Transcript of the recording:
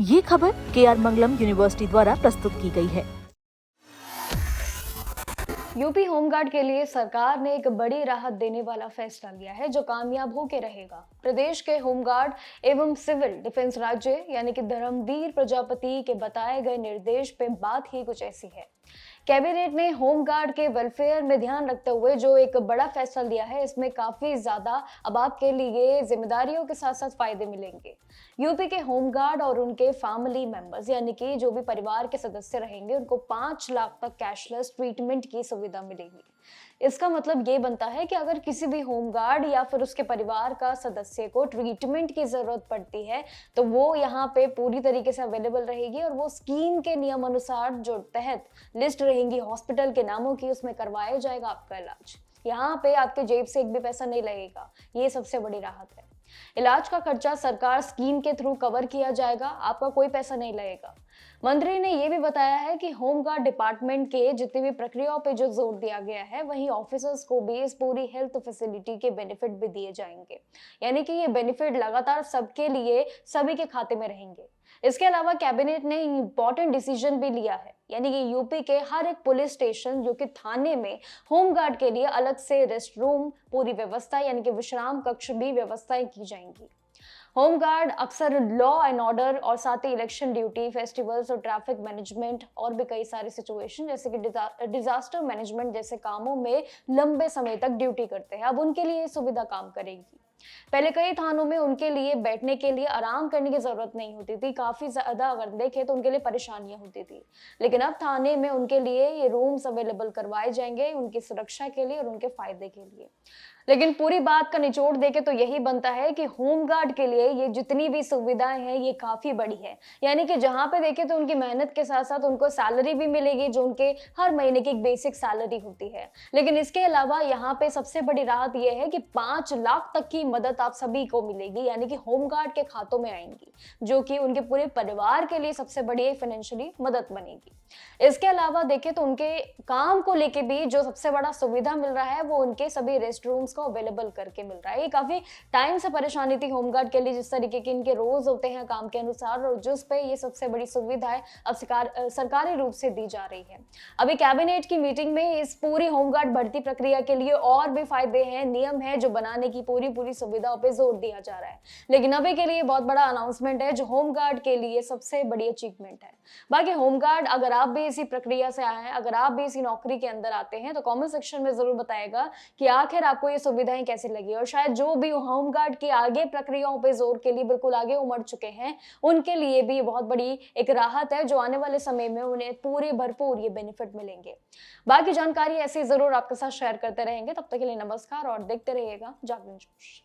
ये खबर KR मंगलम university द्वारा प्रस्तुत की गई है। यूपी होमगार्ड के लिए सरकार ने एक बड़ी राहत देने वाला फैसला लिया है जो कामयाब होकर रहेगा। प्रदेश के होमगार्ड एवं सिविल डिफेंस राज्य यानी कि धर्मवीर प्रजापति के बताए गए निर्देश पे बात ही कुछ ऐसी है। कैबिनेट ने होमगार्ड के वेलफेयर में ध्यान रखते हुए जो एक बड़ा फैसला लिया है, इसमें काफी ज्यादा अब आपके लिए जिम्मेदारियों के साथ साथ फायदे मिलेंगे। यूपी के होमगार्ड और उनके फैमिली मेंबर्स यानी कि जो भी परिवार के सदस्य रहेंगे, उनको 5 लाख तक कैशलेस ट्रीटमेंट की सुविधा मिलेगी। इसका मतलब ये बनता है कि अगर किसी भी होमगार्ड या फिर उसके परिवार का सदस्य को ट्रीटमेंट की जरूरत पड़ती है, तो वो यहाँ पे पूरी तरीके से अवेलेबल रहेगी और वो स्कीम के नियम अनुसार जो तहत लिस्ट रहेंगी हॉस्पिटल के नामों की, उसमें करवाया जाएगा आपका इलाज। यहाँ पे आपके जेब से एक भी पैसा नहीं लगेगा, ये सबसे बड़ी राहत है। इलाज का खर्चा सरकार स्कीम के थ्रू कवर किया जाएगा, आपका कोई पैसा नहीं लगेगा। मंत्री ने यह भी बताया है कि होमगार्ड डिपार्टमेंट के जितनी भी प्रक्रियाओं पे जो जोर दिया गया है, वहीं ऑफिसर्स को भी इस पूरी हेल्थ फैसिलिटी के बेनिफिट भी दिए जाएंगे। यानी कि ये बेनिफिट लगातार सबके लिए सभी के खाते में रहेंगे। इसके अलावा कैबिनेट ने इंपॉर्टेंट डिसीजन भी लिया है, यानी कि यूपी के हर एक पुलिस स्टेशन जो कि थाने में होमगार्ड के लिए अलग से रेस्ट रूम पूरी व्यवस्था यानी कि विश्राम कक्ष भी व्यवस्थाएं की जाएंगी। होमगार्ड अक्सर लॉ एंड ऑर्डर और साथ ही इलेक्शन ड्यूटी, फेस्टिवल्स और ट्रैफिक मैनेजमेंट और भी कई सारे सिचुएशन जैसे कि डिजास्टर मैनेजमेंट जैसे कामों में लंबे समय तक ड्यूटी करते हैं। अब उनके लिए ये सुविधा काम करेगी। पहले कई थानों में उनके लिए बैठने के लिए, आराम करने की जरूरत नहीं होती थी, काफी ज्यादा अगर देखें तो उनके लिए परेशानियां होती थी। लेकिन अब थाने में उनके लिए ये रूम्स अवेलेबल करवाए जाएंगे, उनकी सुरक्षा के लिए और उनके फायदे के लिए। लेकिन पूरी बात का निचोड़ देके तो यही बनता है कि होमगार्ड के लिए ये जितनी भी सुविधाएं हैं, ये काफी बड़ी है। यानी कि जहां पे देखें तो उनकी मेहनत के साथ साथ उनको सैलरी भी मिलेगी, जो उनके हर महीने की एक बेसिक सैलरी होती है। लेकिन इसके अलावा यहाँ पे सबसे बड़ी राहत यह है कि 5 लाख तक की मदद आप सभी को मिलेगी, यानी कि होमगार्ड के खातों में आएंगी, जो कि उनके पूरे परिवार के लिए सबसे बड़ी फाइनेंशियली मदद बनेगी। इसके अलावा देखें तो उनके काम को लेके भी जो सबसे बड़ा सुविधा मिल रहा है, वो उनके सभी रेस्ट रूम्स को अवेलेबल करके मिल रहा है। ये काफी टाइम से परेशानी थी होमगार्ड के लिए, जिस तरीके के इनके रोज होते हैं काम के अनुसार, और जिस पे ये सबसे बड़ी सुविधा है अब सरकारी रूप से दी जा रही है। अभी कैबिनेट की मीटिंग में इस पूरी होमगार्ड भर्ती प्रक्रिया के लिए और भी फायदे हैं, नियम है जो बनाने की पूरी सुविधाओं पे जोर दिया जा रहा है। लेकिन अभी के लिए बहुत बड़ा अनाउंसमेंट है जो होमगार्ड के लिए सबसे बड़ी अचीवमेंट है। बाकी होमगार्ड, अगर आप भी इसी प्रक्रिया से आए हैं, अगर आप भी इसी नौकरी के अंदर आते हैं, तो कमेंट सेक्शन में जरूर बताएगा कि आखिर आपको ये सुविधाएं कैसी लगी। और शायद जो भी होमगार्ड की आगे प्रक्रियाओं पे जोर के लिए बिल्कुल आगे उमड़ चुके हैं, उनके लिए भी बहुत बड़ी एक राहत है जो आने वाले समय में उन्हें पूरे भरपूर ये बेनिफिट मिलेंगे। बाकी जानकारी ऐसे जरूर आपके साथ शेयर करते रहेंगे। तब तक के लिए नमस्कार और देखते रहिएगा जागरण जोश।